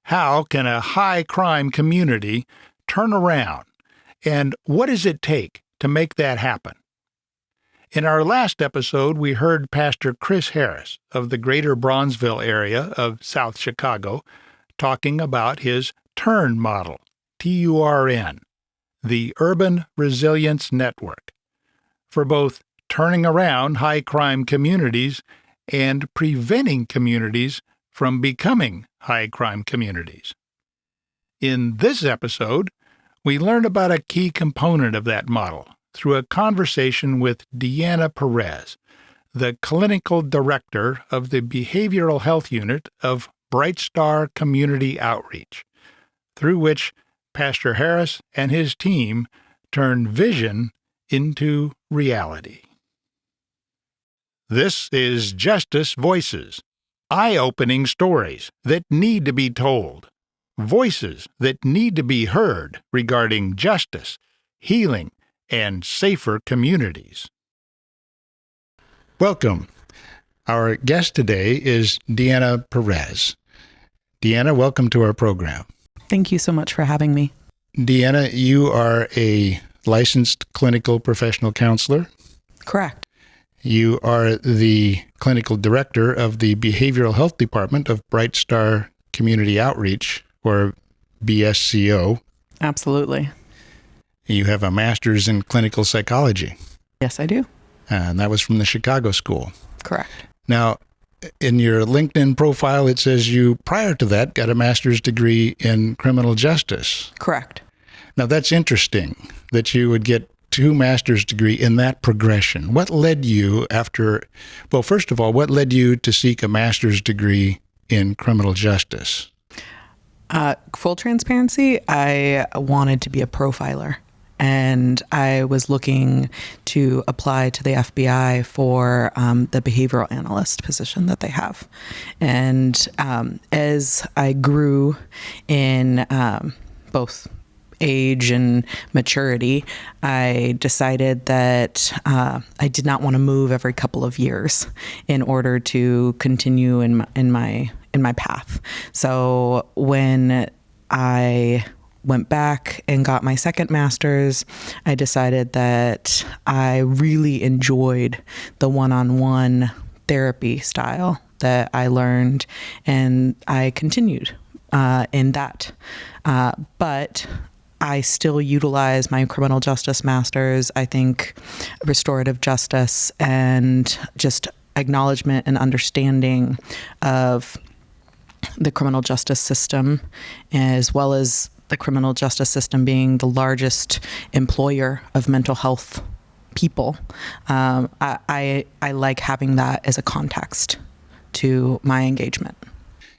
How can a high-crime community turn around, and what does it take to make that happen? In our last episode, we heard Pastor Chris Harris of the greater Bronzeville area of South Chicago talking about his TURN model, T-U-R-N, the Urban Resilience Network, for both turning around high-crime communities and preventing communities from becoming high-crime communities. In this episode, we learn about a key component of that model through a conversation with Deana Perez, the clinical director of the Behavioral Health Unit of Bright Star Community Outreach, through which Pastor Harris and his team turn vision into reality. This is Justice Voices, eye-opening stories that need to be told, voices that need to be heard regarding justice, healing, and safer communities. Welcome. Our guest today is Deana Perez. Deana, welcome to our program. Thank you so much for having me. Deana, you are a licensed clinical professional counselor. Correct. You are the clinical director of the Behavioral Health Department of Bright Star Community Outreach, or BSCO. Absolutely. You have a master's in clinical psychology. Yes, I do. And that was from the Chicago School. Correct. Now, in your LinkedIn profile, it says you, prior to that, got a master's degree in criminal justice. Correct. Now, that's interesting that you would get two master's degree in that progression. What led you first of all, what led you to seek a master's degree in criminal justice? Full transparency, I wanted to be a profiler. And I was looking to apply to the FBI for the behavioral analyst position that they have. And as I grew in both age and maturity, I decided that I did not want to move every couple of years in order to continue in my path. So when I went back and got my second master's, I decided that I really enjoyed the one-on-one therapy style that I learned, and I continued in that. But I still utilize my criminal justice master's. I think restorative justice and just acknowledgement and understanding of the criminal justice system, as well as the criminal justice system being the largest employer of mental health people. I like having that as a context to my engagement.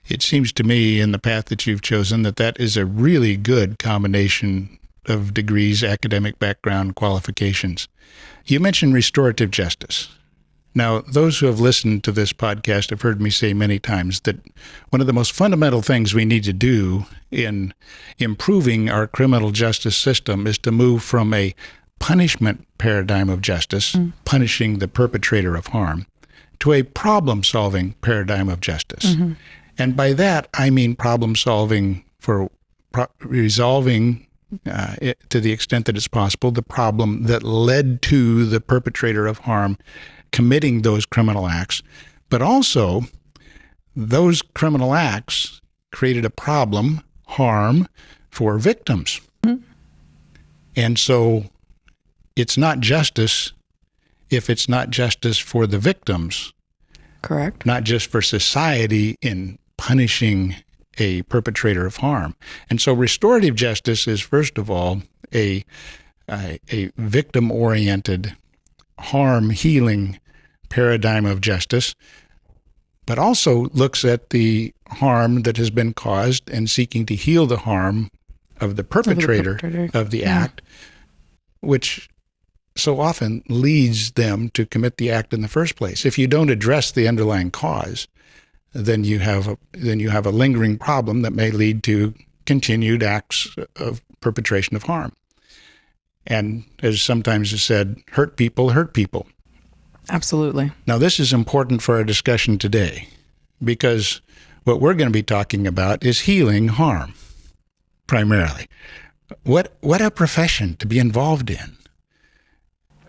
It seems to me, in the path that you've chosen, that is a really good combination of degrees, academic background, qualifications. You mentioned restorative justice. Now, those who have listened to this podcast have heard me say many times that one of the most fundamental things we need to do in improving our criminal justice system is to move from a punishment paradigm of justice, punishing the perpetrator of harm, to a problem-solving paradigm of justice. Mm-hmm. And by that, I mean problem-solving for resolving, to the extent that it's possible, the problem that led to the perpetrator of harm committing those criminal acts, but also those criminal acts created a problem, harm, for victims. Mm-hmm. And so it's not justice if it's not justice for the victims. Correct. Not just for society in punishing a perpetrator of harm. And so restorative justice is, first of all, a victim-oriented, harm-healing paradigm of justice, but also looks at the harm that has been caused and seeking to heal the harm of the perpetrator of the act, which so often leads them to commit the act in the first place. If you don't address the underlying cause, then you have a lingering problem that may lead to continued acts of perpetration of harm. And as sometimes is said, hurt people hurt people. Absolutely. Now, this is important for our discussion today because What we're going to be talking about is healing harm, primarily. What a profession to be involved in.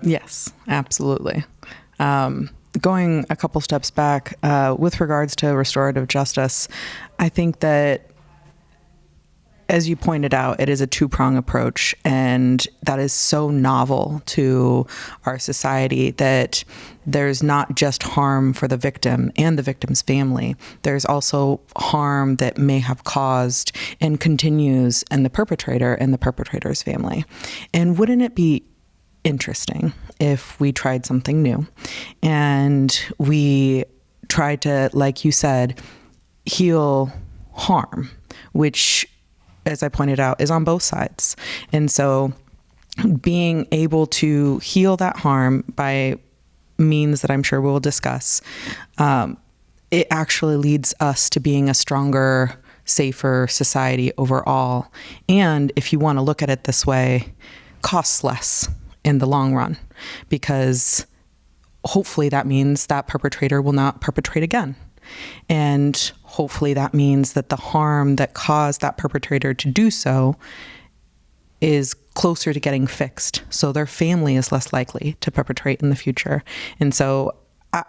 Yes, absolutely. Going a couple steps back, with regards to restorative justice, I think that, as you pointed out, it is a two-prong approach, and that is so novel to our society that there's not just harm for the victim and the victim's family. There's also harm that may have caused and continues in the perpetrator and the perpetrator's family. And wouldn't it be interesting if we tried something new and we tried to, like you said, heal harm, which, as I pointed out, is on both sides. And so being able to heal that harm by means that I'm sure we'll discuss, it actually leads us to being a stronger, safer society overall. And if you want to look at it this way, costs less in the long run, because hopefully that means that perpetrator will not perpetrate again. And hopefully that means that the harm that caused that perpetrator to do so is closer to getting fixed, so their family is less likely to perpetrate in the future. And so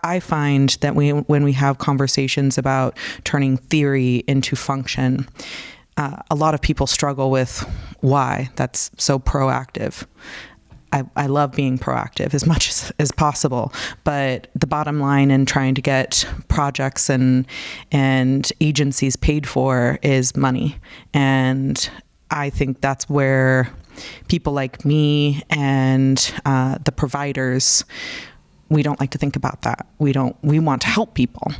I find that when we have conversations about turning theory into function, a lot of people struggle with why that's so proactive. I love being proactive as much as possible, but the bottom line in trying to get projects and agencies paid for is money. And I think that's where people like me and the providers, we don't like to think about that. We want to help people.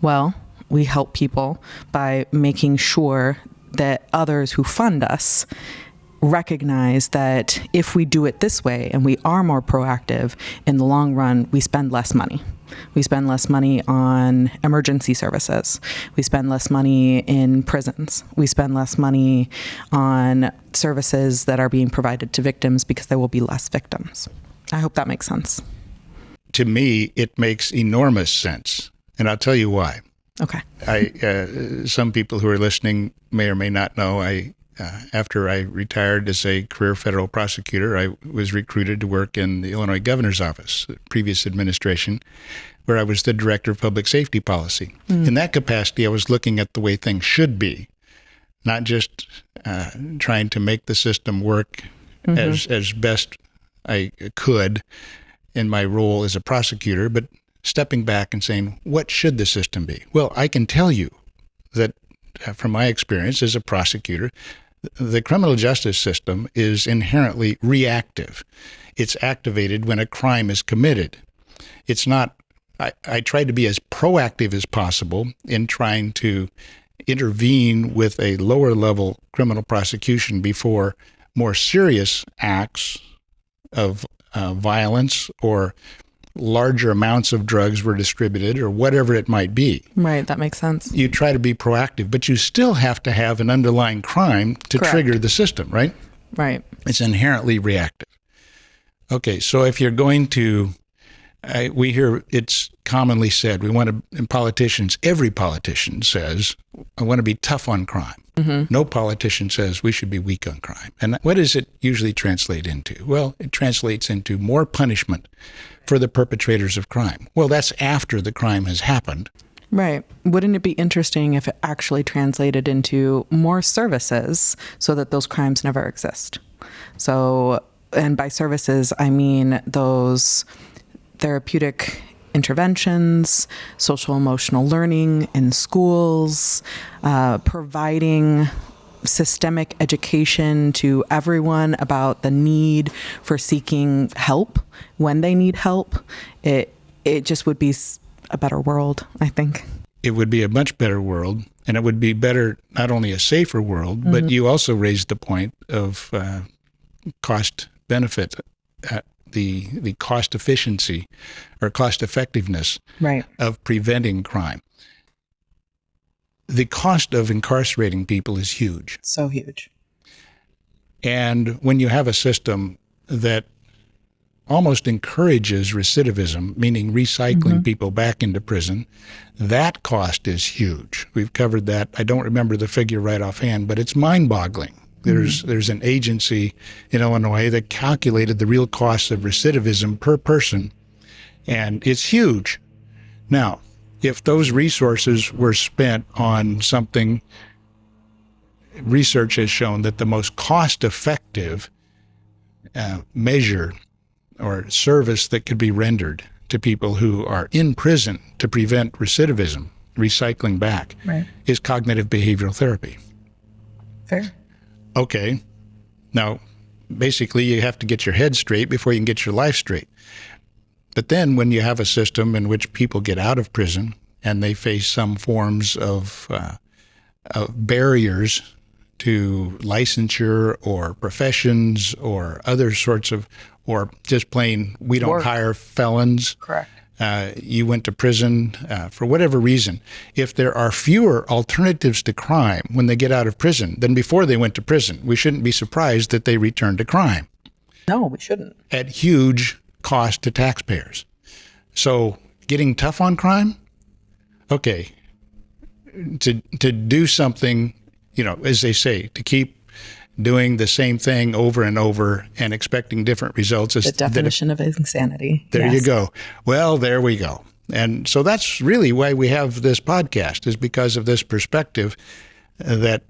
Well, we help people by making sure that others who fund us recognize that if we do it this way and we are more proactive, in the long run, we spend less money. We spend less money on emergency services. We spend less money in prisons. We spend less money on services that are being provided to victims because there will be less victims. I hope that makes sense. To me, it makes enormous sense. And I'll tell you why. Okay. Some people who are listening may or may not know, after I retired as a career federal prosecutor, I was recruited to work in the Illinois Governor's Office, the previous administration, where I was the director of public safety policy. In that capacity, I was looking at the way things should be, not just trying to make the system work as best I could in my role as a prosecutor, but stepping back and saying, what should the system be? Well, I can tell you that from my experience as a prosecutor, the criminal justice system is inherently reactive. It's activated when a crime is committed. It's not, I try to be as proactive as possible in trying to intervene with a lower level criminal prosecution before more serious acts of violence or larger amounts of drugs were distributed or whatever it might be. Right, that makes sense. You try to be proactive, but you still have to have an underlying crime to Correct. trigger the system, right? Right. It's inherently reactive. Okay, so if you're going to, we hear it's commonly said, we want to, and politicians, every politician says, I want to be tough on crime. No politician says we should be weak on crime. And what does it usually translate into? Well, it translates into more punishment for the perpetrators of crime. Well, that's after the crime has happened. Right. Wouldn't it be interesting if it actually translated into more services so that those crimes never exist? So, and by services, I mean those therapeutic interventions, social emotional learning in schools, providing systemic education to everyone about the need for seeking help when they need help. It just would be a better world, I think. It would be a much better world, and it would be better, not only a safer world, but you also raised the point of cost benefit, the cost efficiency or cost effectiveness of preventing crime. The cost of incarcerating people is huge. So huge. And when you have a system that almost encourages recidivism, meaning recycling people back into prison. That cost is huge. We've covered that. I don't remember the figure right offhand, but it's mind-boggling. There's an agency in Illinois that calculated the real cost of recidivism per person, and it's huge. Now, if those resources were spent on something, research has shown that the most cost-effective measure or service that could be rendered to people who are in prison to prevent recidivism, recycling back, is cognitive behavioral therapy. Fair. Okay. Now, basically, you have to get your head straight before you can get your life straight. But then when you have a system in which people get out of prison and they face some forms of barriers to licensure or professions or other sorts of, or just plain, we don't hire felons. Correct. You went to prison for whatever reason. If there are fewer alternatives to crime when they get out of prison than before they went to prison, we shouldn't be surprised that they return to crime. No, we shouldn't. At huge cost to taxpayers. So getting tough on crime? Okay. To do something, as they say, to keep doing the same thing over and over and expecting different results. The definition of insanity. There you go. Well, there we go. And so that's really why we have this podcast, is because of this perspective that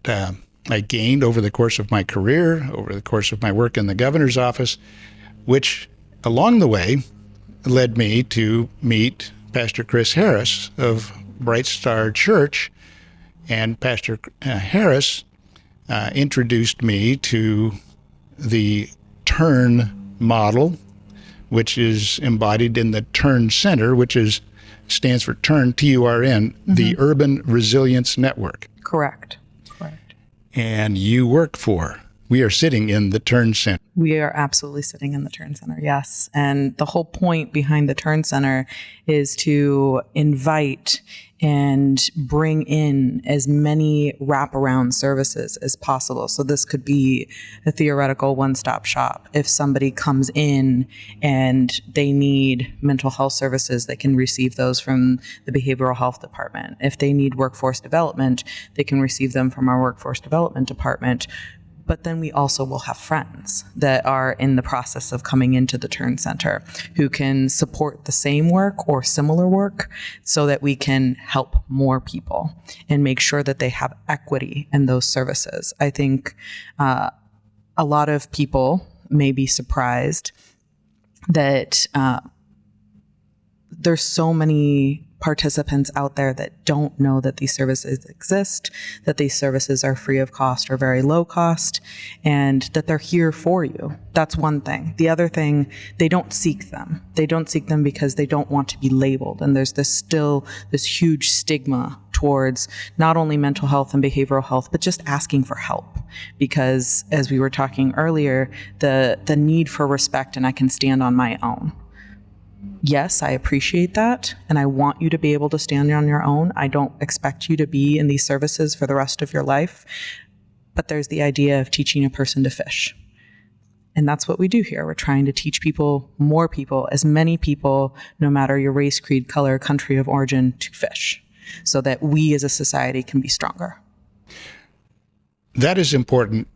I gained over the course of my career, over the course of my work in the governor's office, which along the way led me to meet Pastor Chris Harris of Bright Star Church. And Pastor Harris introduced me to the TURN model, which is embodied in the TURN Center, which stands for TURN, T-U-R-N, the Urban Resilience Network. Correct. And we are sitting in the TURN Center. We are absolutely sitting in the TURN Center, yes. And the whole point behind the TURN Center is to invite and bring in as many wraparound services as possible. So this could be a theoretical one-stop shop. If somebody comes in and they need mental health services, they can receive those from the behavioral health department. If they need workforce development, they can receive them from our workforce development department. But then we also will have friends that are in the process of coming into the TURN Center who can support the same work or similar work so that we can help more people and make sure that they have equity in those services. I think a lot of people may be surprised that there's so many participants out there that don't know that these services exist, that these services are free of cost or very low cost, and that they're here for you. That's one thing. The other thing, they don't seek them. They don't seek them because they don't want to be labeled. And there's still this huge stigma towards not only mental health and behavioral health, but just asking for help. Because as we were talking earlier, the need for respect and I can stand on my own. Yes, I appreciate that, and I want you to be able to stand on your own. I don't expect you to be in these services for the rest of your life, but there's the idea of teaching a person to fish. And that's what we do here. We're trying to teach people, more people, as many people, no matter your race, creed, color, country of origin, to fish, so that we as a society can be stronger. That is important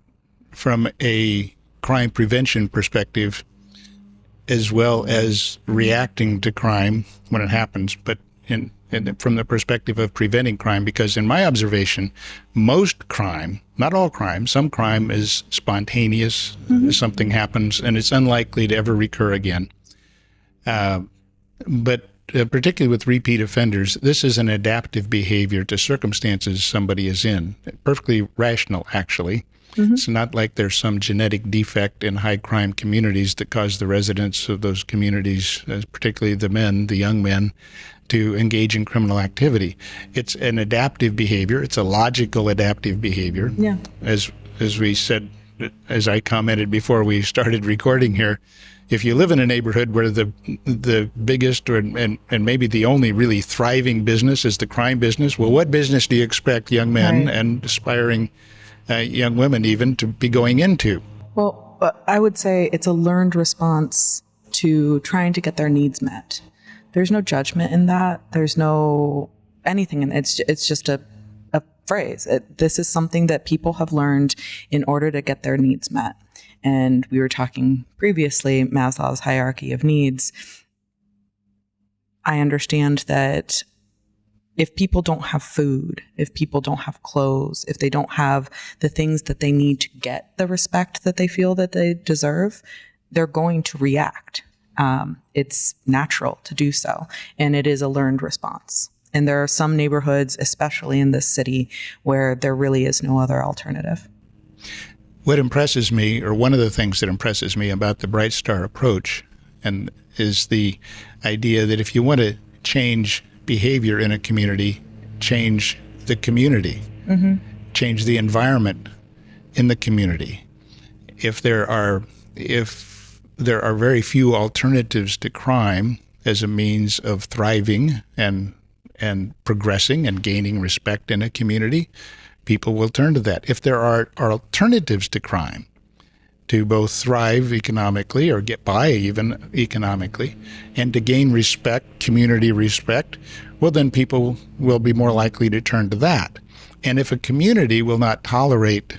from a crime prevention perspective, as well as reacting to crime when it happens, but from the perspective of preventing crime, because in my observation, most crime, not all crime, some crime is spontaneous, something happens, and it's unlikely to ever recur again. But particularly with repeat offenders, this is an adaptive behavior to circumstances somebody is in, perfectly rational, actually. It's not like there's some genetic defect in high crime communities that cause the residents of those communities, particularly the young men, to engage in criminal activity. It's an adaptive behavior. It's a logical adaptive behavior. Yeah. As we said, as I commented before we started recording here, if you live in a neighborhood where the biggest and maybe the only really thriving business is the crime business, well, what business do you expect young men and aspiring young women even to be going into? Well, I would say it's a learned response to trying to get their needs met. There's no judgment in that. There's no anything. And it's just a phrase. This is something that people have learned in order to get their needs met. And we were talking previously, Maslow's hierarchy of needs. I understand that if people don't have food, if people don't have clothes, if they don't have the things that they need to get the respect that they feel that they deserve, they're going to react. It's natural to do so. And it is a learned response. And there are some neighborhoods, especially in this city, where there really is no other alternative. What impresses me, or one of the things that impresses me about the Bright Star approach, and is the idea that if you want to change behavior in a community, change the community, change the environment in the community. If there are very few alternatives to crime as a means of thriving and progressing and gaining respect in a community, people will turn to that. If there are alternatives to crime, to both thrive economically or get by even economically, and to gain respect, community respect, well, then people will be more likely to turn to that. And if a community will not tolerate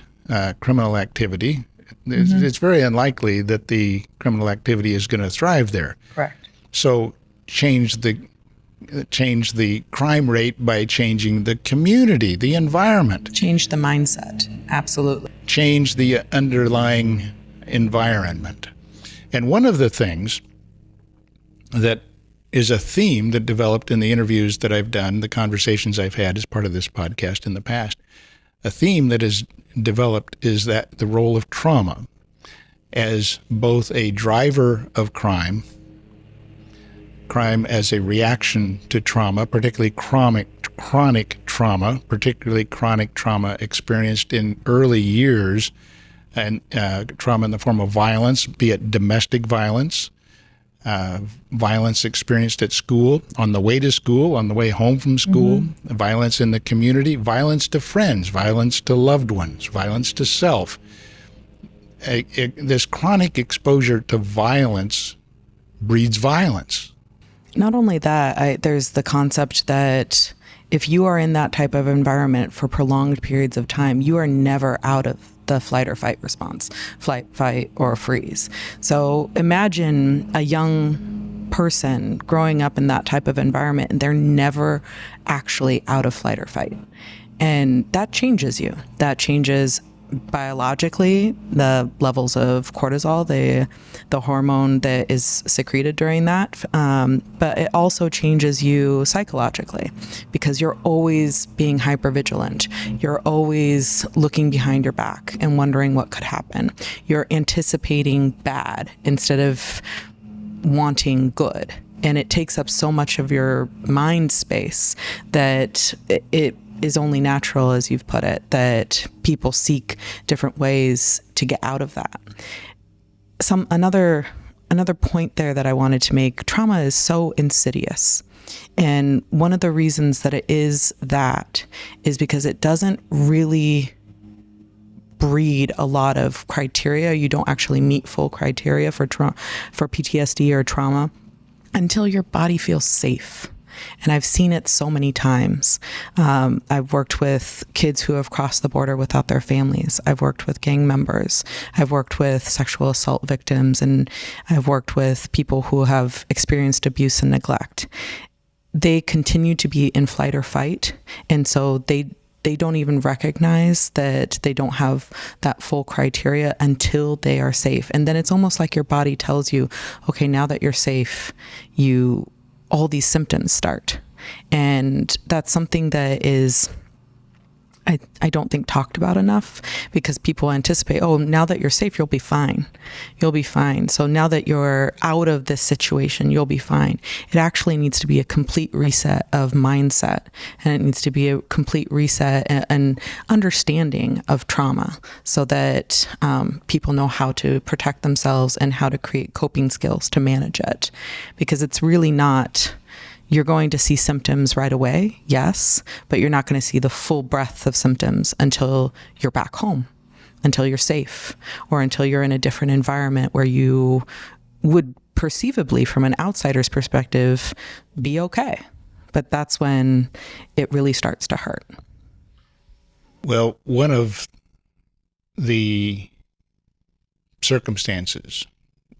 criminal activity, it's very unlikely that the criminal activity is going to thrive there. Correct. So change the crime rate by changing the community, the environment. Change the mindset. Absolutely. Change the underlying environment. And one of the things that is a theme that developed in the interviews that I've done, the conversations I've had as part of this podcast in the past, a theme that is developed is that the role of trauma as both a driver of crime as a reaction to trauma, particularly chronic trauma experienced in early years, and trauma in the form of violence, be it domestic violence, violence experienced at school, on the way to school, on the way home from school, violence in the community, violence to friends, violence to loved ones, violence to self. This chronic exposure to violence breeds violence. Not only that, there's the concept that if you are in that type of environment for prolonged periods of time, you are never out of the flight or fight response, flight, fight, or freeze. So imagine a young person growing up in that type of environment and they're never actually out of flight or fight. And that changes you. That changes biologically the levels of cortisol, the hormone that is secreted during that. But it also changes you psychologically because you're always being hypervigilant. You're always looking behind your back and wondering what could happen. You're anticipating bad instead of wanting good. And it takes up so much of your mind space that it is only natural, as you've put it, that people seek different ways to get out of that. Another point there that I wanted to make, trauma is so insidious. And one of the reasons that it is that is because it doesn't really breed a lot of criteria. You don't actually meet full criteria for PTSD or trauma until your body feels safe. And I've seen it so many times. I've worked with kids who have crossed the border without their families. I've worked with gang members. I've worked with sexual assault victims. And I've worked with people who have experienced abuse and neglect. They continue to be in flight or fight. And so they don't even recognize that they don't have that full criteria until they are safe. And then it's almost like your body tells you, okay, now that you're safe, all these symptoms start. And that's something that is, I don't think talked about enough because people anticipate, oh, now that you're safe, you'll be fine. You'll be fine. So now that you're out of this situation, you'll be fine. It actually needs to be a complete reset of mindset, and it needs to be a complete reset and understanding of trauma so that people know how to protect themselves and how to create coping skills to manage it. Because it's really not... You're going to see symptoms right away, yes, but you're not going to see the full breadth of symptoms until you're back home, until you're safe, or until you're in a different environment where you would perceivably, from an outsider's perspective, be okay. But that's when it really starts to hurt. Well, one of the circumstances,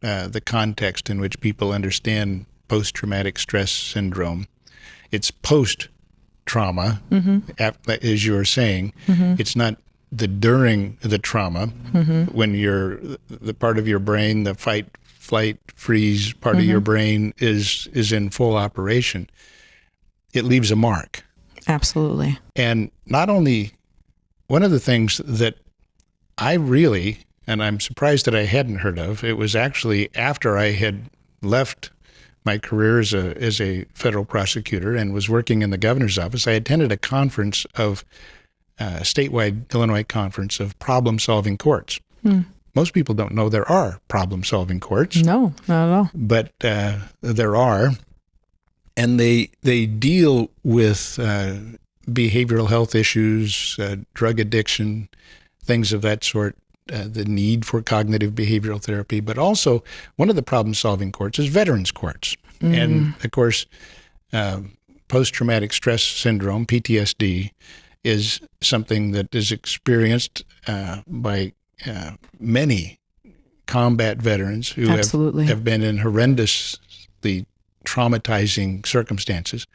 the context in which people understand post-traumatic stress syndrome, it's post-trauma, as you were saying. It's not the during the trauma, when the part of your brain, the fight, flight, freeze part of your brain is in full operation. It leaves a mark. Absolutely. And not only, one of the things that I really, and I'm surprised that I hadn't heard of, it was actually after I had left my career as a federal prosecutor and was working in the governor's office. I attended a conference of statewide Illinois conference of problem-solving courts. Most people don't know there are problem-solving courts. No, not at all. But there are, and they deal with behavioral health issues, drug addiction, things of that sort, the need for cognitive behavioral therapy. But also, one of the problem-solving courts is veterans courts. And, of course, post-traumatic stress syndrome, PTSD, is something that is experienced by many combat veterans who have been in horrendously traumatizing circumstances,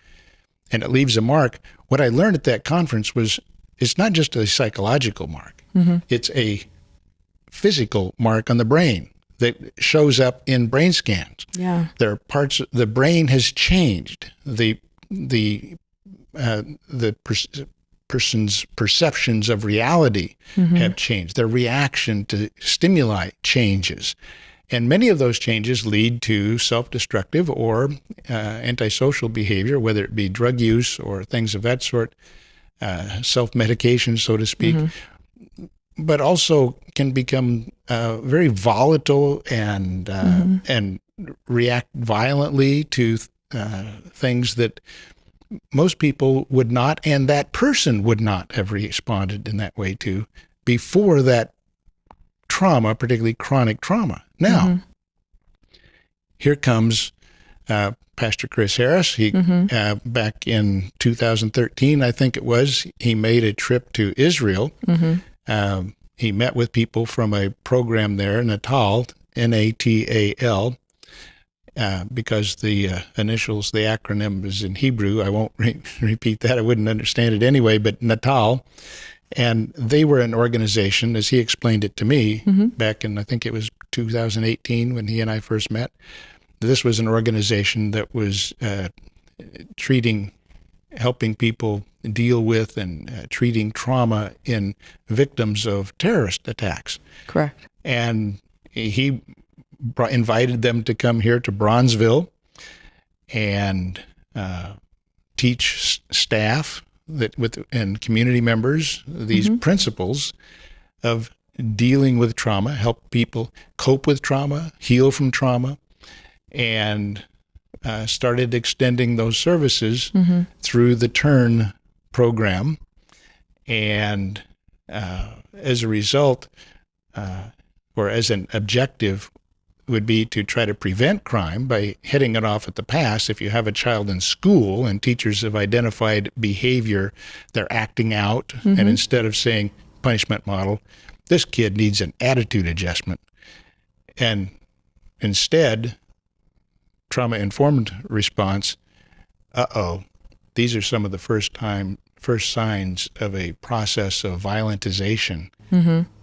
and it leaves a mark. What I learned at that conference was it's not just a psychological mark. It's a physical mark on the brain that shows up in brain scans. Yeah. There are parts, the brain has changed. The person's perceptions of reality have changed. Their reaction to stimuli changes. And many of those changes lead to self-destructive or antisocial behavior, whether it be drug use or things of that sort, self-medication, so to speak, but also can become very volatile and react violently to things that most people would not, and that person would not have responded in that way to before that trauma, particularly chronic trauma. Now, here comes Pastor Chris Harris. He back in 2013, I think it was, he made a trip to Israel. He met with people from a program there, NATAL, N-A-T-A-L, because the initials, the acronym is in Hebrew. I won't repeat that. I wouldn't understand it anyway, but NATAL. And they were an organization, as he explained it to me, back in, I think it was 2018 when he and I first met. This was an organization that was helping people deal with and treating trauma in victims of terrorist attacks. Correct. And he invited them to come here to Bronzeville and teach staff and community members these principles of dealing with trauma, help people cope with trauma, heal from trauma, and started extending those services through the TURN program. And as a result, or as an objective, would be to try to prevent crime by heading it off at the pass. If you have a child in school and teachers have identified behavior they're acting out, and instead of saying punishment model, this kid needs an attitude adjustment, and instead trauma-informed response, these are some of the first signs of a process of violentization,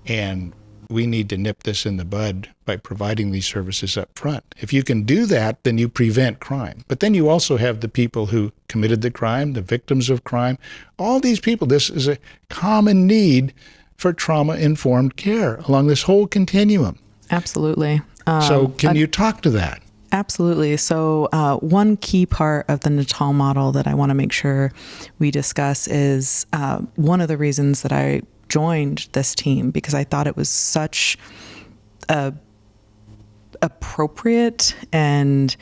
and we need to nip this in the bud by providing these services up front. If you can do that, then you prevent crime. But then you also have the people who committed the crime, the victims of crime, all these people. This is a common need for trauma-informed care along this whole continuum. Absolutely. So can you talk to that? Absolutely. So one key part of the NATAL model that I want to make sure we discuss is one of the reasons that I joined this team, because I thought it was such a appropriate, and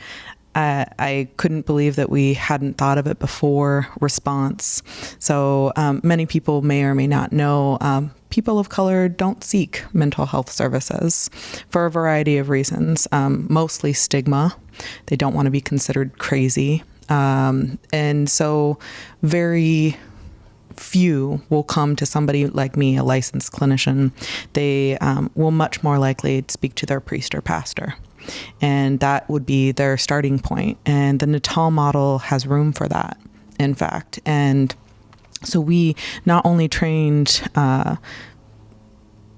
I couldn't believe that we hadn't thought of it before, response. So many people may or may not know people of color don't seek mental health services for a variety of reasons, mostly stigma. They don't want to be considered crazy. And so very few will come to somebody like me, a licensed clinician. They will much more likely speak to their priest or pastor. And that would be their starting point. And the NATAL model has room for that, in fact. And so we not only trained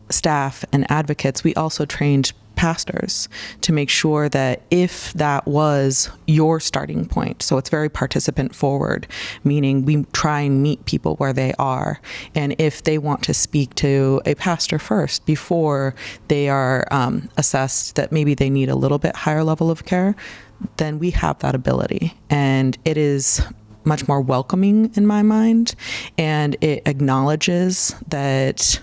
staff and advocates, we also trained pastors to make sure that if that was your starting point, so it's very participant forward, meaning we try and meet people where they are. And if they want to speak to a pastor first before they are assessed that maybe they need a little bit higher level of care, then we have that ability. And it is much more welcoming in my mind, and it acknowledges that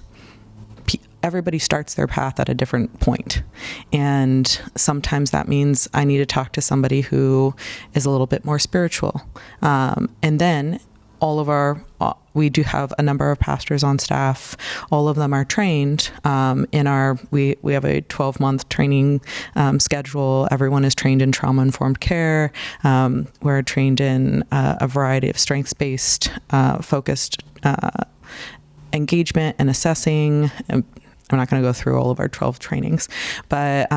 everybody starts their path at a different point. And sometimes that means I need to talk to somebody who is a little bit more spiritual. And then we do have a number of pastors on staff. All of them are trained we have a 12-month training schedule. Everyone is trained in trauma-informed care. We're trained in a variety of strengths-based, focused engagement and assessing. I'm not going to go through all of our 12 trainings, but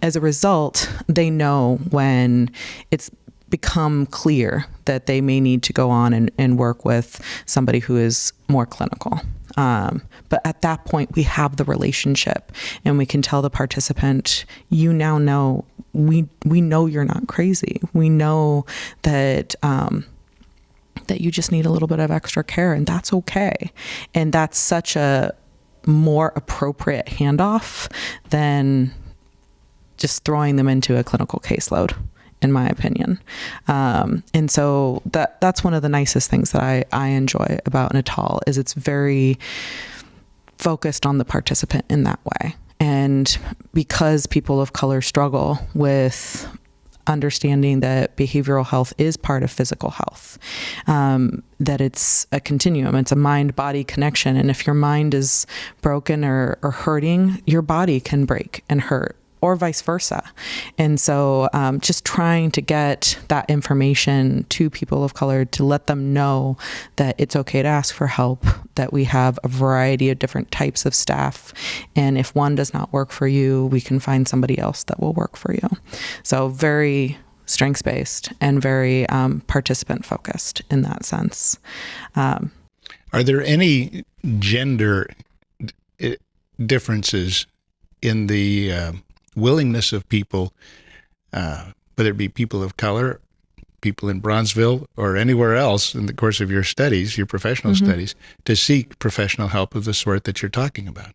as a result, they know when it's become clear that they may need to go on and work with somebody who is more clinical. But at that point, we have the relationship, and we can tell the participant, you now know, we know you're not crazy. We know that that you just need a little bit of extra care, and that's okay. And that's such a more appropriate handoff than just throwing them into a clinical caseload, in my opinion. And so that's one of the nicest things that I enjoy about NATAL is it's very focused on the participant in that way. And because people of color struggle with understanding that behavioral health is part of physical health, that it's a continuum, it's a mind-body connection. And if your mind is broken or hurting, your body can break and hurt, or vice versa. And so just trying to get that information to people of color to let them know that it's okay to ask for help, that we have a variety of different types of staff. And if one does not work for you, we can find somebody else that will work for you. So very strengths-based and very participant-focused in that sense. Are there any gender differences in the willingness of people, whether it be people of color, people in Bronzeville, or anywhere else in the course of your studies, your professional studies, to seek professional help of the sort that you're talking about?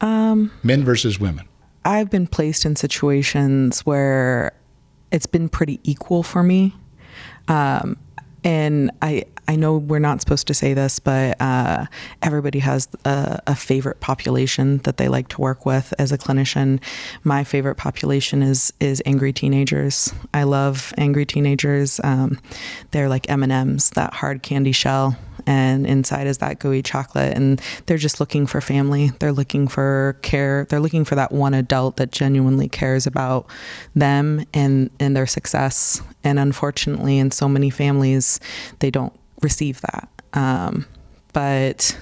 Men versus women. I've been placed in situations where it's been pretty equal for me. And I know we're not supposed to say this, but everybody has a favorite population that they like to work with. As a clinician, my favorite population is angry teenagers. I love angry teenagers. They're like M&Ms, that hard candy shell, and inside is that gooey chocolate, and they're just looking for family. They're looking for care. They're looking for that one adult that genuinely cares about them and their success. And unfortunately, in so many families, they don't receive that. But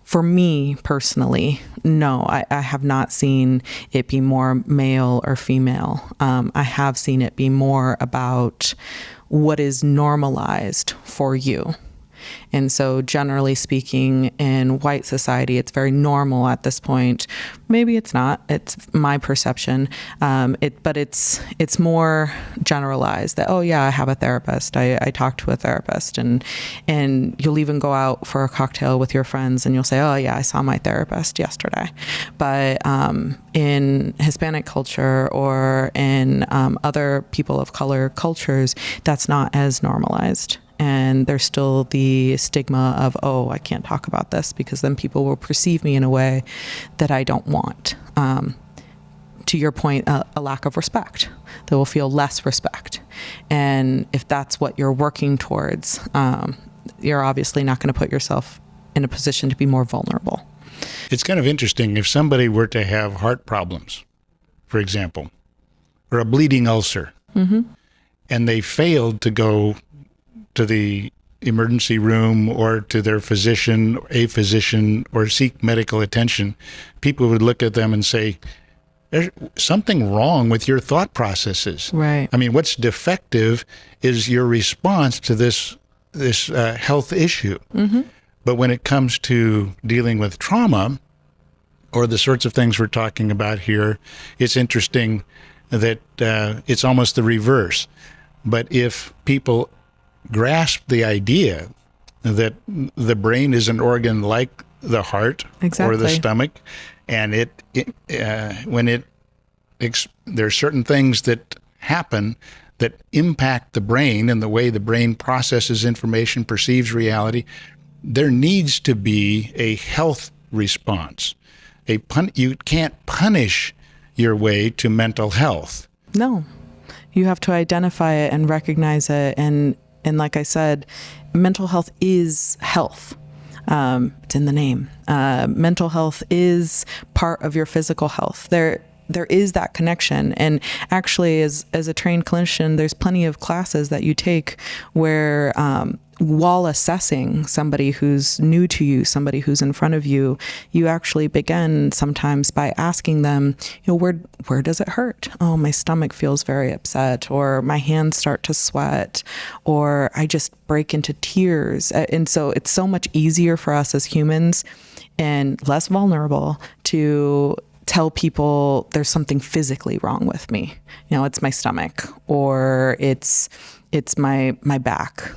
for me personally, no, I have not seen it be more male or female. I have seen it be more about what is normalized for you. And so generally speaking, in white society, it's very normal at this point. Maybe it's not. It's my perception. But it's more generalized that, oh yeah, I have a therapist. I talk to a therapist, and you'll even go out for a cocktail with your friends and you'll say, oh yeah, I saw my therapist yesterday. But in Hispanic culture or in other people of color cultures, that's not as normalized. And there's still the stigma of, oh, I can't talk about this because then people will perceive me in a way that I don't want. To your point, a lack of respect. They will feel less respect. And if that's what you're working towards, you're obviously not going to put yourself in a position to be more vulnerable. It's kind of interesting if somebody were to have heart problems, for example, or a bleeding ulcer, and they failed to go to the emergency room or to their physician, a physician, or seek medical attention, people would look at them and say, there's something wrong with your thought processes. Right. I mean, what's defective is your response to this health issue. But when it comes to dealing with trauma or the sorts of things we're talking about here, it's interesting that it's almost the reverse. But if people grasp the idea that the brain is an organ like the heart or the stomach, and there's certain things that happen that impact the brain and the way the brain processes information, perceives reality, there needs to be a health response. You can't punish your way to mental health. No. You have to identify it and recognize it. And like I said, mental health is health. It's in the name. Mental health is part of your physical health. There is that connection. And actually, as a trained clinician, there's plenty of classes that you take where while assessing somebody who's new to you, somebody who's in front of you, you actually begin sometimes by asking them, where does it hurt? Oh, my stomach feels very upset, or my hands start to sweat, or I just break into tears. And so it's so much easier for us as humans and less vulnerable to tell people there's something physically wrong with me. It's my stomach, or it's my back.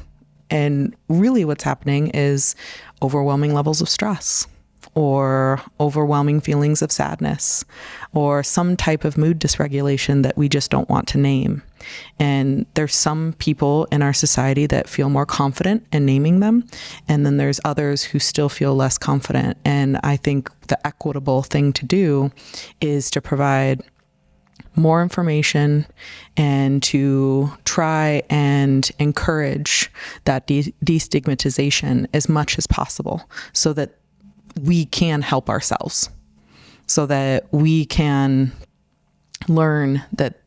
And really what's happening is overwhelming levels of stress, or overwhelming feelings of sadness, or some type of mood dysregulation that we just don't want to name. And there's some people in our society that feel more confident in naming them, and then there's others who still feel less confident. And I think the equitable thing to do is to provide more information and to try and encourage that destigmatization as much as possible, so that we can help ourselves, so that we can learn that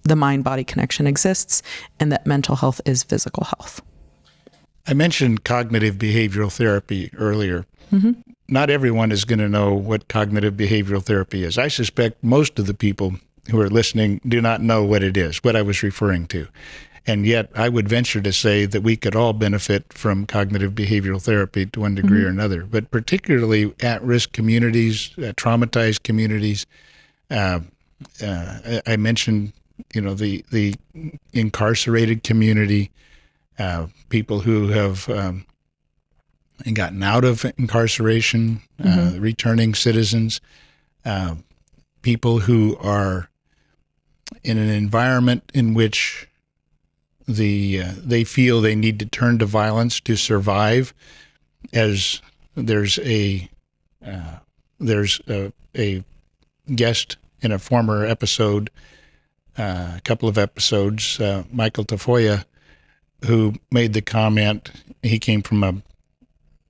the mind-body connection exists and that mental health is physical health. I mentioned cognitive behavioral therapy earlier. Not everyone is going to know what cognitive behavioral therapy is. I suspect most of the people who are listening do not know what it is, what I was referring to. And yet I would venture to say that we could all benefit from cognitive behavioral therapy to one degree or another, but particularly at-risk communities, traumatized communities. I mentioned, the incarcerated community, people who have gotten out of incarceration, returning citizens, people who are in an environment in which they feel they need to turn to violence to survive, as there's a guest in a former episode, a couple of episodes, Michael Tafolla, who made the comment, he came from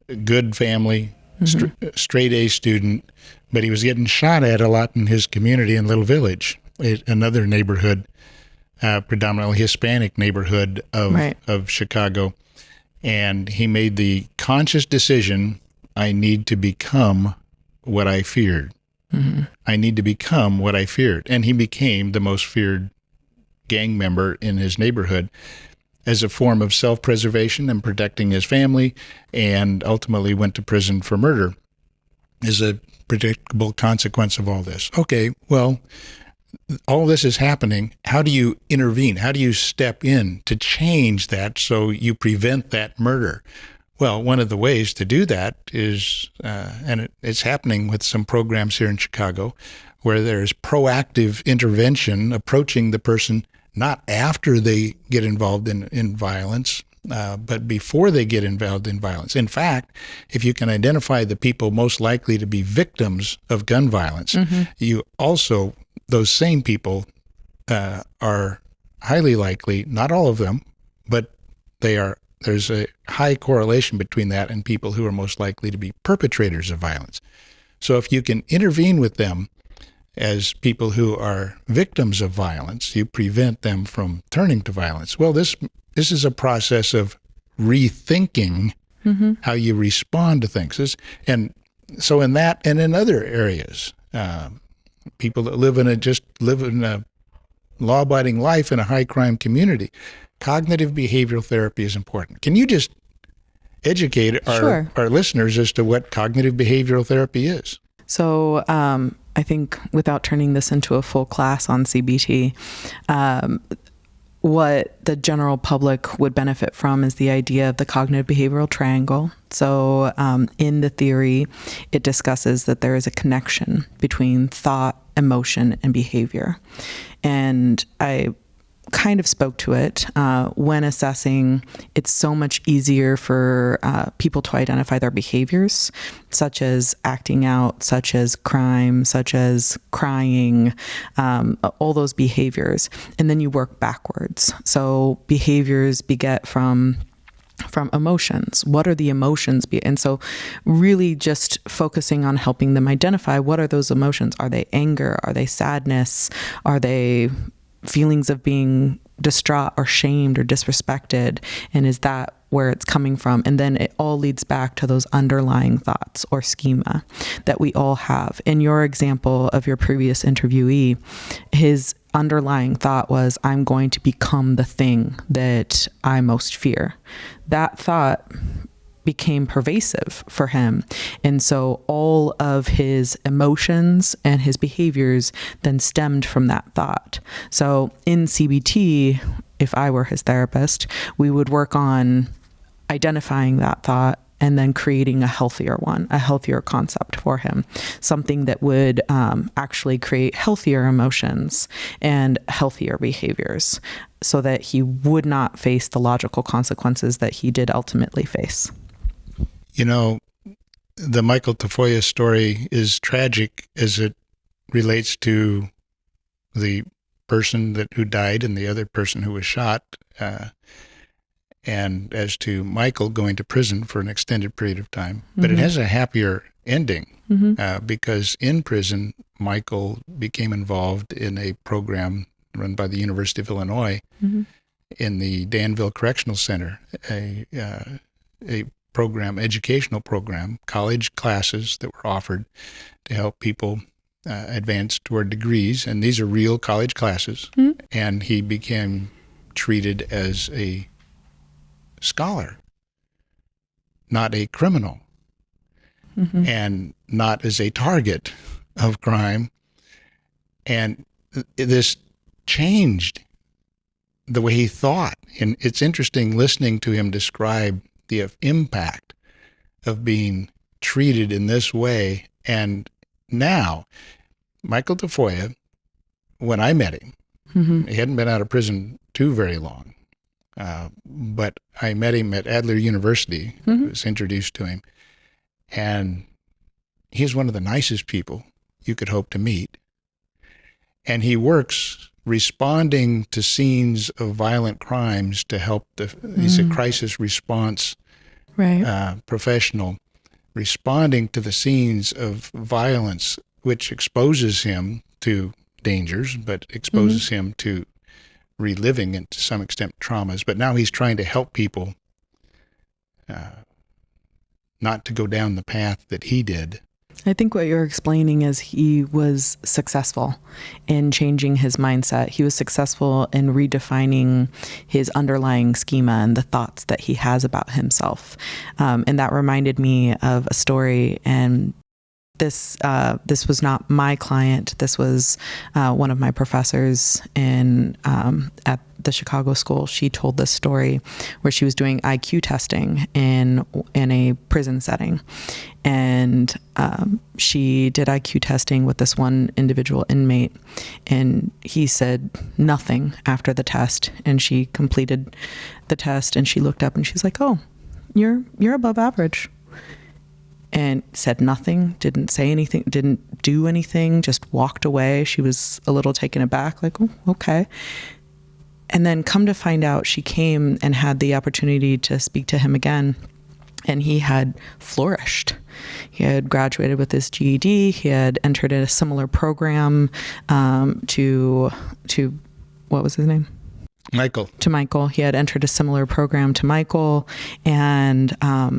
a good family, straight A student, but he was getting shot at a lot in his community in Little Village, another neighborhood, predominantly Hispanic neighborhood of Chicago. And he made the conscious decision, I need to become what I feared. I need to become what I feared. And he became the most feared gang member in his neighborhood as a form of self-preservation and protecting his family, and ultimately went to prison for murder as a predictable consequence of all this. Okay, well, all this is happening. How do you intervene? How do you step in to change that so you prevent that murder? Well, one of the ways to do that is, and it's happening with some programs here in Chicago, where there's proactive intervention approaching the person not after they get involved in violence, but before they get involved in violence. In fact, if you can identify the people most likely to be victims of gun violence, you also, those same people are highly likely, not all of them, but there's a high correlation between that and people who are most likely to be perpetrators of violence. So if you can intervene with them as people who are victims of violence, you prevent them from turning to violence. Well, this is a process of rethinking how you respond to things. And so in that and in other areas, people that live in a law-abiding life in a high-crime community, cognitive behavioral therapy is important. Can you just educate our listeners as to what cognitive behavioral therapy is? So I think without turning this into a full class on CBT, what the general public would benefit from is the idea of the cognitive behavioral triangle. So in the theory, it discusses that there is a connection between thought, emotion, and behavior. And I kind of spoke to it when assessing. It's so much easier for people to identify their behaviors, such as acting out, such as crime, such as crying, all those behaviors. And then you work backwards. So behaviors beget from emotions. What are the emotions? And so really just focusing on helping them identify what are those emotions. Are they anger? Are they sadness? Are they feelings of being distraught or shamed or disrespected? And is that where it's coming from? And then it all leads back to those underlying thoughts or schema that we all have. In your example of your previous interviewee, his underlying thought was, I'm going to become the thing that I most fear. That thought became pervasive for him. And so all of his emotions and his behaviors then stemmed from that thought. So in CBT, if I were his therapist, we would work on identifying that thought and then creating a healthier one, a healthier concept for him, something that would actually create healthier emotions and healthier behaviors so that he would not face the logical consequences that he did ultimately face. You know, the Michael Tafolla story is tragic as it relates to the person who died and the other person who was shot, and as to Michael going to prison for an extended period of time. But it has a happier ending because in prison, Michael became involved in a program run by the University of Illinois in the Danville Correctional Center, a program, educational program, college classes that were offered to help people advance toward degrees. And these are real college classes. And he became treated as a scholar, not a criminal, and not as a target of crime. And this changed the way he thought. And it's interesting listening to him describe the impact of being treated in this way. And now, Michael Tafolla, when I met him, he hadn't been out of prison too very long, but I met him at Adler University. I was introduced to him, and he's one of the nicest people you could hope to meet. And he works responding to scenes of violent crimes to help he's a crisis response professional, responding to the scenes of violence, which exposes him to dangers, but exposes him to reliving and to some extent traumas. But now he's trying to help people not to go down the path that he did. I think what you're explaining is he was successful in changing his mindset. He was successful in redefining his underlying schema and the thoughts that he has about himself. And that reminded me of a story. And this was not my client. This was one of my professors at the Chicago school. She told this story where she was doing IQ testing in a prison setting. And she did IQ testing with this one individual inmate, and he said nothing after the test. And she completed the test, and she looked up and she's like, "Oh, you're above average." And said nothing, didn't say anything, didn't do anything, just walked away. She was a little taken aback, like, "Oh, okay." And then come to find out, she came and had the opportunity to speak to him again, and he had flourished. He had graduated with his GED. He had entered a similar program to what was his name? Michael. To Michael. He had entered a similar program to Michael, and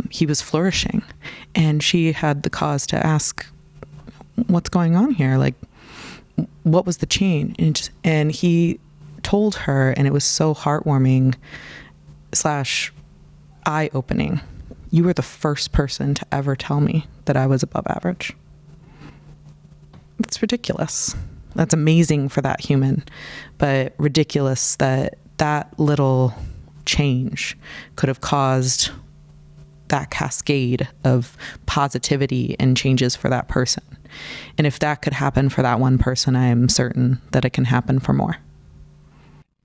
he was flourishing. And she had the cause to ask, what's going on here? Like, what was the change? And he told her, and it was so heartwarming / eye-opening. You were the first person to ever tell me that I was above average. It's ridiculous. That's amazing for that human, but ridiculous that that little change could have caused that cascade of positivity and changes for that person. And if that could happen for that one person, I am certain that it can happen for more.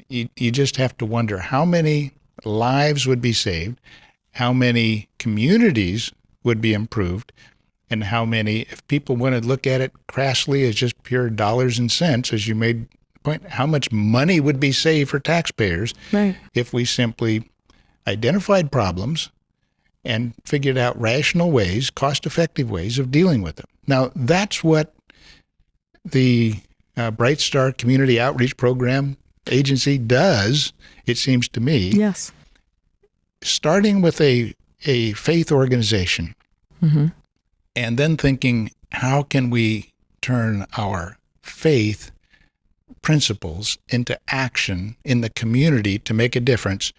You just have to wonder how many lives would be saved, how many communities would be improved, and how many, if people want to look at it crassly as just pure dollars and cents, as you made the point, how much money would be saved for taxpayers if we simply identified problems and figured out rational ways, cost-effective ways of dealing with them. Now, that's what the Bright Star Community Outreach Program agency does, it seems to me. Yes. Starting with a faith organization, mm-hmm. and then thinking, how can we turn our faith principles into action in the community to make a difference?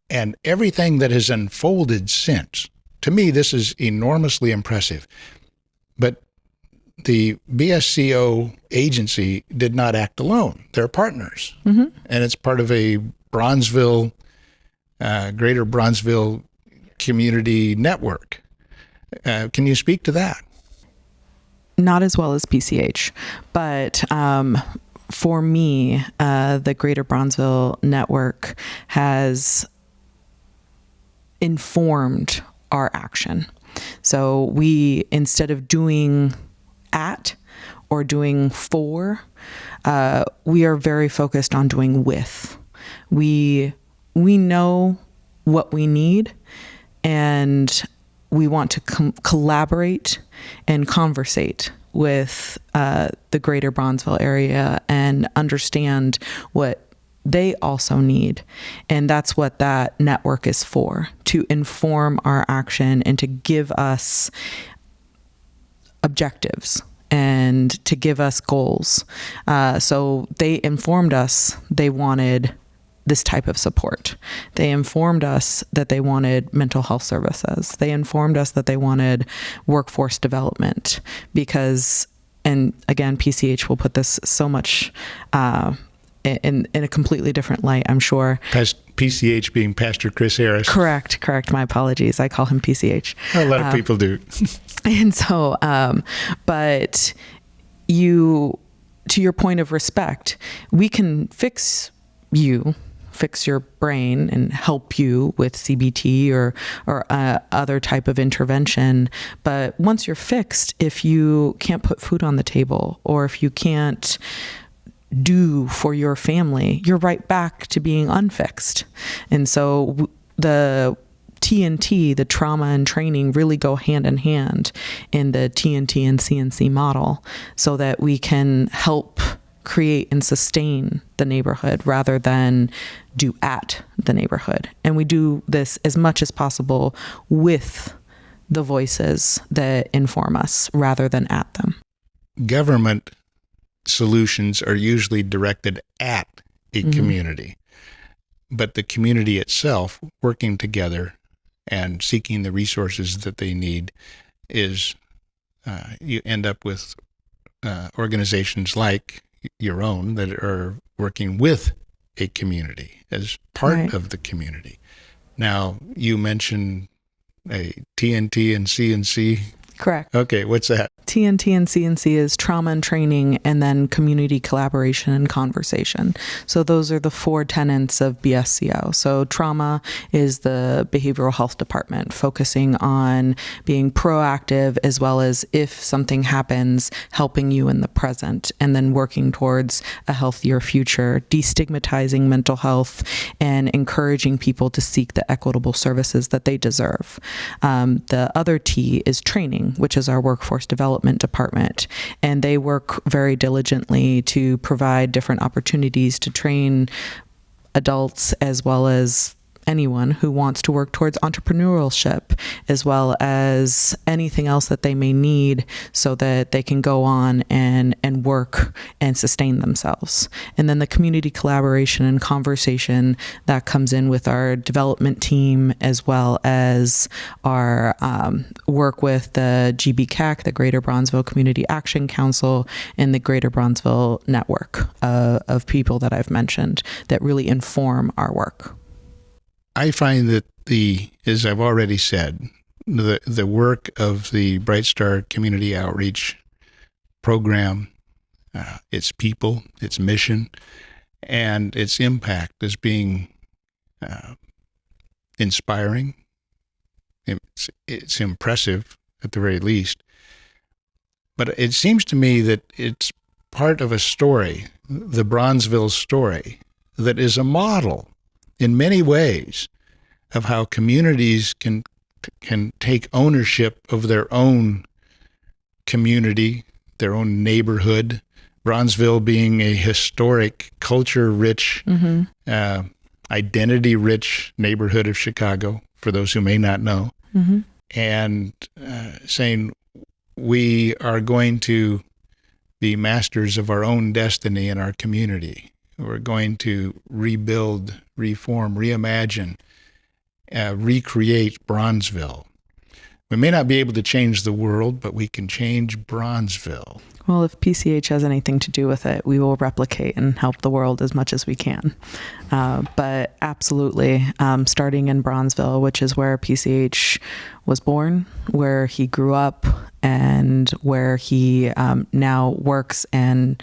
And everything that has unfolded since, to me, this is enormously impressive. But the BSCO agency did not act alone. They're partners. Mm-hmm. And it's part of a Bronzeville, greater Bronzeville community network. Can you speak to that? Not as well as PCH, but for me, the Greater Bronzeville Network has informed our action. So we, instead of doing at or doing for, we are very focused on doing with. We know what we need, and we want to collaborate and conversate with the Greater Bronzeville area and understand what they also need. And that's what that network is for, to inform our action and to give us objectives and to give us goals. So they informed us they wanted this type of support. They informed us that they wanted mental health services. They informed us that they wanted workforce development because, and again, PCH will put this so much in a completely different light, I'm sure. PCH being Pastor Chris Harris. Correct. My apologies. I call him PCH. A lot of people do. And so, but to your point of respect, we can fix your brain and help you with CBT or other type of intervention. But once you're fixed, if you can't put food on the table or if you can't do for your family, you're right back to being unfixed. And so the T&T, the trauma and training, really go hand in hand in the T&T and C&C model so that we can help create and sustain the neighborhood rather than do at the neighborhood. And we do this as much as possible with the voices that inform us rather than at them. Government solutions are usually directed at a community, but the community itself working together and seeking the resources that they need is, you end up with organizations like your own that are working with a community as part of the community. Now, you mentioned a T&T and C&C. Correct. Okay, what's that? T&T and C&C is trauma and training, and then community collaboration and conversation. So those are the 4 tenets of BSCO. So trauma is the behavioral health department, focusing on being proactive as well as if something happens, helping you in the present, and then working towards a healthier future, destigmatizing mental health and encouraging people to seek the equitable services that they deserve. The other T is training, which is our workforce development department, and they work very diligently to provide different opportunities to train adults as well as anyone who wants to work towards entrepreneurship, as well as anything else that they may need so that they can go on and work and sustain themselves. And then the community collaboration and conversation that comes in with our development team, as well as our work with the GBCAC, the Greater Bronzeville Community Action Council, and the Greater Bronzeville Network of people that I've mentioned that really inform our work. I find that as I've already said, the work of the Bright Star Community Outreach Program, its people, its mission, and its impact as being inspiring. It's impressive at the very least. But it seems to me that it's part of a story, the Bronzeville story, that is a model in many ways of how communities can take ownership of their own community, their own neighborhood. Bronzeville being a historic, culture-rich, identity-rich neighborhood of Chicago, for those who may not know, and saying we are going to be masters of our own destiny in our community. We're going to rebuild, reform, reimagine, recreate Bronzeville. We may not be able to change the world, but we can change Bronzeville. Well, if PCH has anything to do with it, we will replicate and help the world as much as we can. But absolutely, starting in Bronzeville, which is where PCH was born, where he grew up, and where he now works and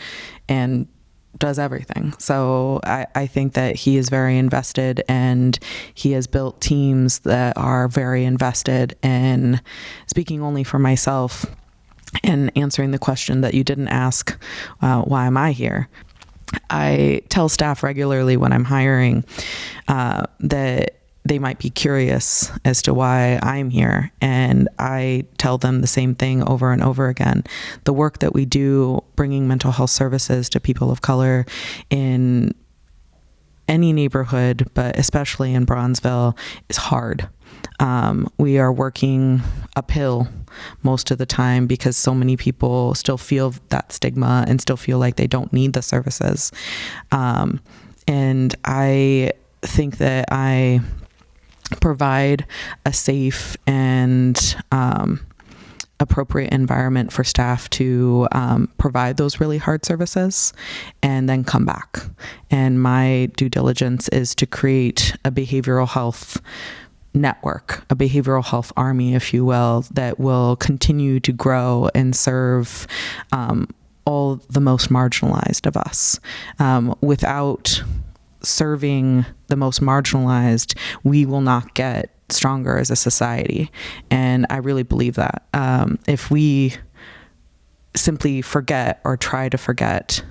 does everything. So I think that he is very invested, and he has built teams that are very invested in, speaking only for myself and answering the question that you didn't ask, why am I here? I tell staff regularly when I'm hiring that they might be curious as to why I'm here. And I tell them the same thing over and over again. The work that we do, bringing mental health services to people of color in any neighborhood, but especially in Bronzeville, is hard. We are working uphill most of the time because so many people still feel that stigma and still feel like they don't need the services. And I think that I provide a safe and appropriate environment for staff to provide those really hard services and then come back. And my due diligence is to create a behavioral health network, a behavioral health army, if you will, that will continue to grow and serve all the most marginalized of us. Without serving the most marginalized, we will not get stronger as a society. And I really believe that. If we simply forget or try to forget,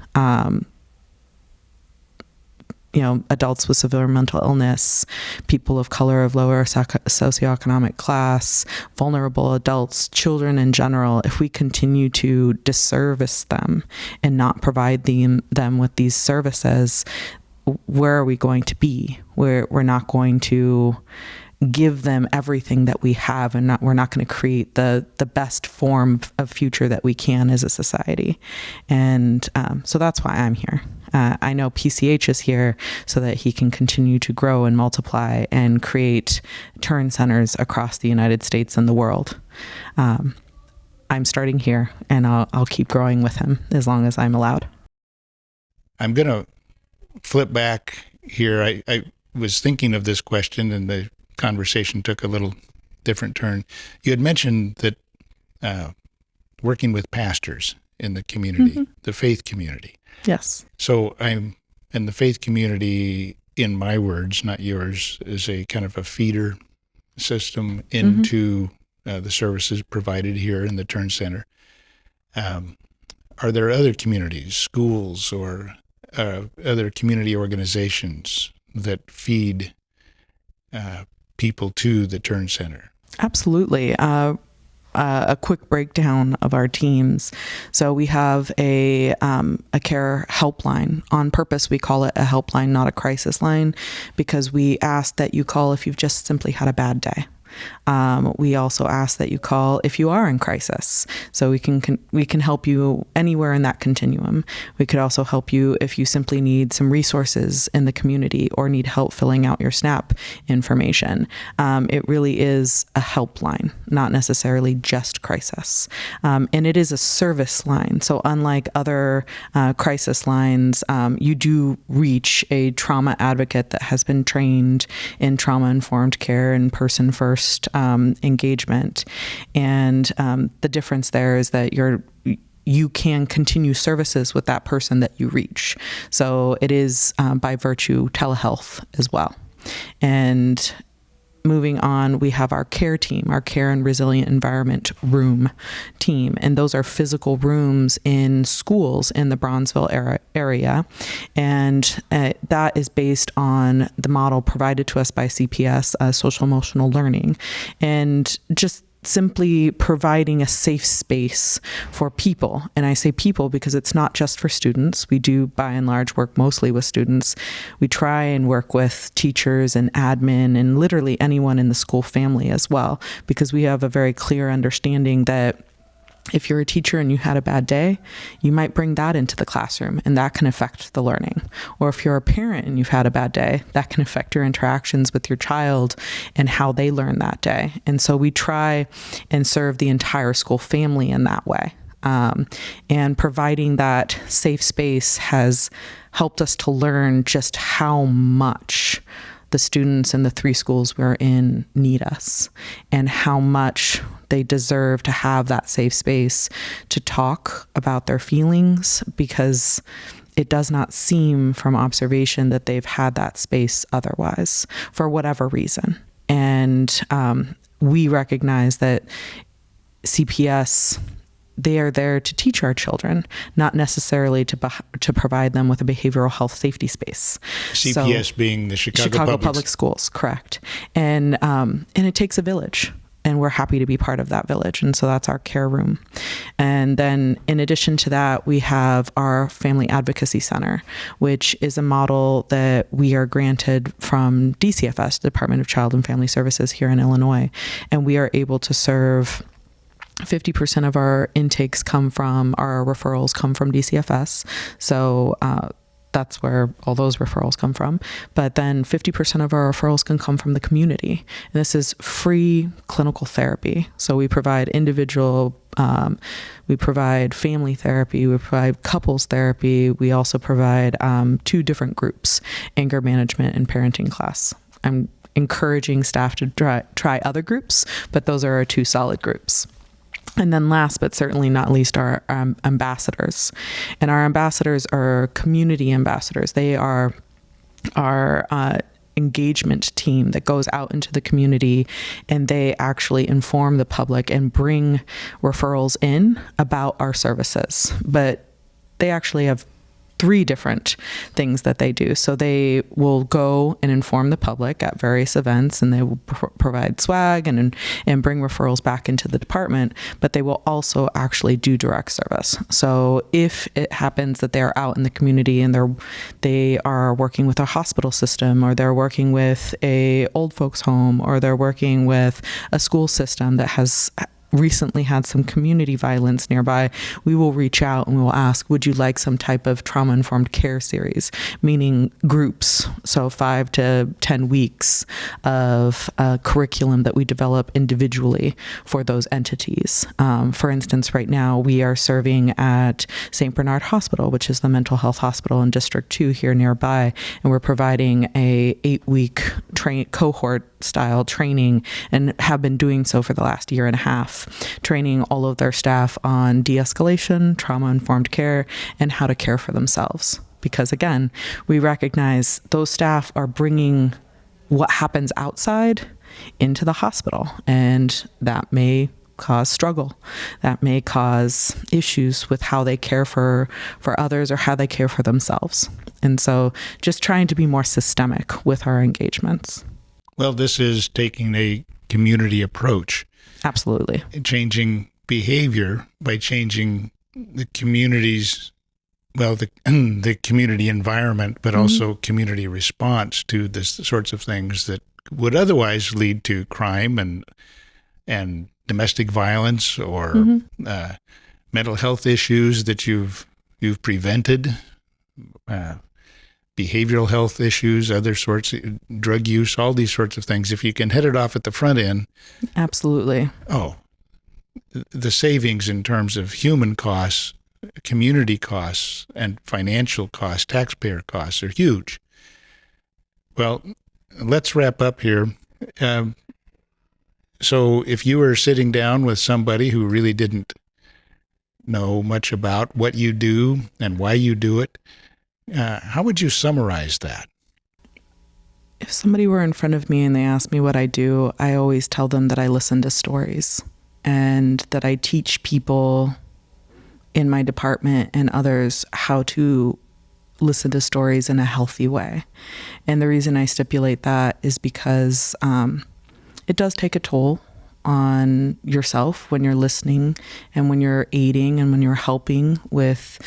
adults with severe mental illness, people of color of lower socioeconomic class, vulnerable adults, children in general, if we continue to disservice them and not provide them with these services, where are we going to be? We're not going to give them everything that we have, and we're not going to create the best form of future that we can as a society. And so that's why I'm here. I know PCH is here so that he can continue to grow and multiply and create turn centers across the United States and the world. I'm starting here, and I'll keep growing with him as long as I'm allowed. I'm going to flip back here. I was thinking of this question, and the conversation took a little different turn. You had mentioned that working with pastors in the community, the faith community. Yes. So and the faith community, in my words, not yours, is a kind of a feeder system into the services provided here in the Turn Center. Are there other communities, schools, or other community organizations that feed people to the Turn Center? Absolutely. A quick breakdown of our teams. So we have a care helpline. On purpose, we call it a helpline, not a crisis line, because we ask that you call if you've just simply had a bad day. We also ask that you call if you are in crisis, so we can help you anywhere in that continuum. We could also help you if you simply need some resources in the community or need help filling out your SNAP information. It really is a helpline, not necessarily just crisis. And it is a service line. So unlike other crisis lines, you do reach a trauma advocate that has been trained in trauma-informed care and person-first engagement. And the difference there is that you can continue services with that person that you reach. So it is by virtue telehealth as well. And moving on, we have our care team, our care and resilient environment room team. And those are physical rooms in schools in the Bronzeville area. And that is based on the model provided to us by CPS, social emotional learning. And just simply providing a safe space for people. And I say people because it's not just for students. We do, by and large, work mostly with students. We try and work with teachers and admin and literally anyone in the school family as well, because we have a very clear understanding that if you're a teacher and you had a bad day, you might bring that into the classroom and that can affect the learning. Or if you're a parent and you've had a bad day, that can affect your interactions with your child and how they learn that day. And so we try and serve the entire school family in that way. And providing that safe space has helped us to learn just how much the students in the 3 schools we're in need us and how much they deserve to have that safe space to talk about their feelings, because it does not seem from observation that they've had that space otherwise for whatever reason. And we recognize that CPS, they are there to teach our children, not necessarily to provide them with a behavioral health safety space. CPS being the Chicago Public Schools, correct. And it takes a village, and we're happy to be part of that village. And so that's our care room. And then in addition to that, we have our Family Advocacy Center, which is a model that we are granted from DCFS, Department of Child and Family Services here in Illinois. And we are able to serve 50% of our intakes our referrals come from DCFS. So that's where all those referrals come from. But then 50% of our referrals can come from the community. And this is free clinical therapy. So we provide we provide family therapy, we provide couples therapy. We also provide 2 different groups, anger management and parenting class. I'm encouraging staff to try other groups, but those are our 2 solid groups. And then last, but certainly not least, are ambassadors. And our ambassadors are community ambassadors. They are our engagement team that goes out into the community, and they actually inform the public and bring referrals in about our services. But they actually have 3 different things that they do. So they will go and inform the public at various events, and they will provide swag and bring referrals back into the department, but they will also actually do direct service. So if it happens that they're out in the community and they are working with a hospital system, or they're working with a old folks home, or they're working with a school system that has recently had some community violence nearby, we will reach out and we will ask, would you like some type of trauma-informed care series, meaning groups, so 5 to 10 weeks of curriculum that we develop individually for those entities. For instance, right now we are serving at St. Bernard Hospital, which is the mental health hospital in District 2 here nearby, and we're providing a 8-week cohort style training, and have been doing so for the last year and a half, training all of their staff on de-escalation, trauma-informed care, and how to care for themselves. Because again, we recognize those staff are bringing what happens outside into the hospital, and that may cause struggle. That may cause issues with how they care for others or how they care for themselves. And so just trying to be more systemic with our engagements. Well, this is taking a community approach. Absolutely. Changing behavior by changing the community's, well, the community environment, but also community response to the sorts of things that would otherwise lead to crime and domestic violence or mental health issues that you've prevented, behavioral health issues, other sorts of drug use, all these sorts of things. If you can head it off at the front end. Absolutely. Oh, the savings in terms of human costs, community costs, and financial costs, taxpayer costs are huge. Well, let's wrap up here. So if you were sitting down with somebody who really didn't know much about what you do and why you do it, how would you summarize that? If somebody were in front of me and they asked me what I do, I always tell them that I listen to stories and that I teach people in my department and others how to listen to stories in a healthy way. And the reason I stipulate that is because it does take a toll on yourself when you're listening and when you're aiding and when you're helping with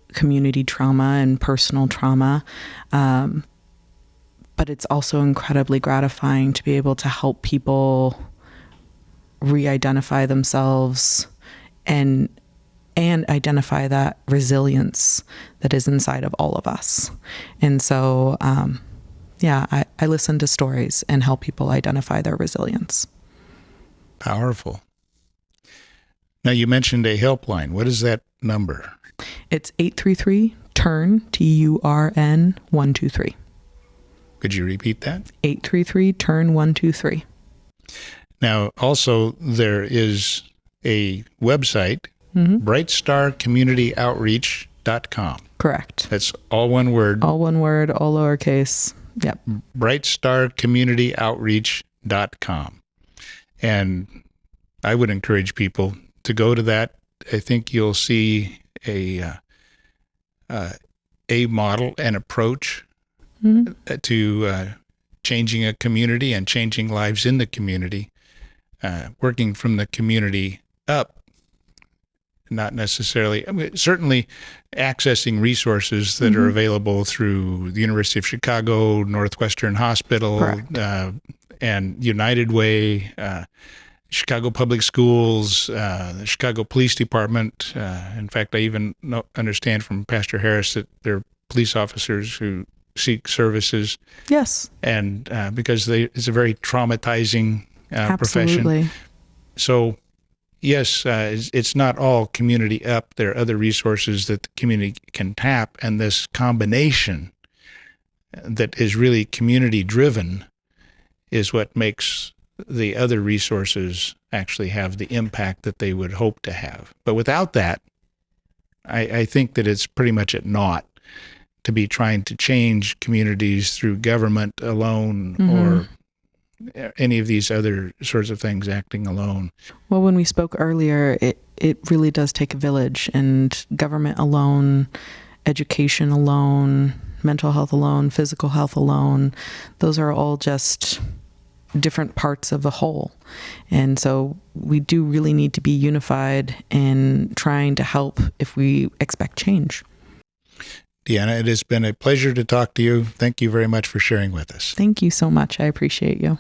community trauma and personal trauma. But it's also incredibly gratifying to be able to help people re-identify themselves and identify that resilience that is inside of all of us. And so, I listen to stories and help people identify their resilience. Powerful. Now, you mentioned a helpline. What is that number? It's 833-TURN, TURN 123. Could you repeat that? 833-TURN 123. Now, also, there is a website, brightstarcommunityoutreach.com. Correct. That's all one word. All one word, all lowercase. Yep. brightstarcommunityoutreach.com. And I would encourage people to go to that. I think you'll see a model and approach to changing a community and changing lives in the community, working from the community up. Not necessarily, certainly accessing resources that are available through the University of Chicago, Northwestern Hospital, and United Way, Chicago Public Schools, the Chicago Police Department. In fact, I even understand from Pastor Harris that there are police officers who seek services. Yes. And because it's a very traumatizing profession. So, yes, it's not all community up. There are other resources that the community can tap, and this combination that is really community-driven is what makes the other resources actually have the impact that they would hope to have. But without that, I think that it's pretty much at naught to be trying to change communities through government alone or any of these other sorts of things acting alone. Well, when we spoke earlier, it really does take a village, and government alone, education alone, mental health alone, physical health alone, those are all just different parts of the whole. And so we do really need to be unified in trying to help if we expect change. Deana, it has been a pleasure to talk to you. Thank you very much for sharing with us. Thank you so much. I appreciate you.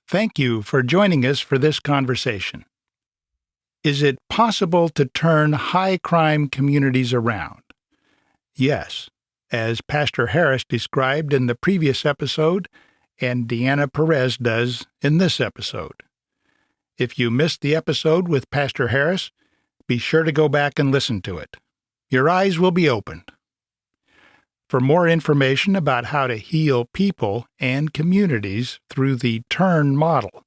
Thank you for joining us for this conversation. Is it possible to turn high-crime communities around? Yes, as Pastor Harris described in the previous episode, and Deana Perez does in this episode. If you missed the episode with Pastor Harris, be sure to go back and listen to it. Your eyes will be opened. For more information about how to heal people and communities through the TURN model,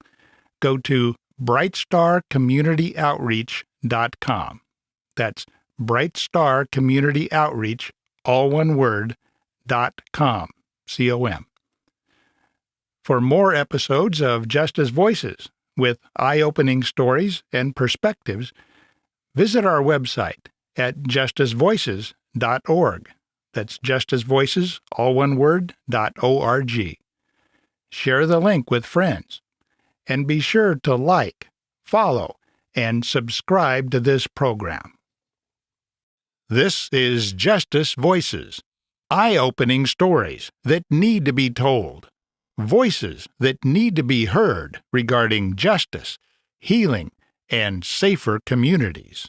go to brightstarcommunityoutreach.com. That's brightstarcommunityoutreach, all one word, .com, C-O-M. For more episodes of Just as Voices with eye-opening stories and perspectives, visit our website at justasvoices.org. That's justasvoices, all one word, .org. Share the link with friends. And be sure to like, follow, and subscribe to this program. This is Justice Voices, eye-opening stories that need to be told, voices that need to be heard regarding justice, healing, and safer communities.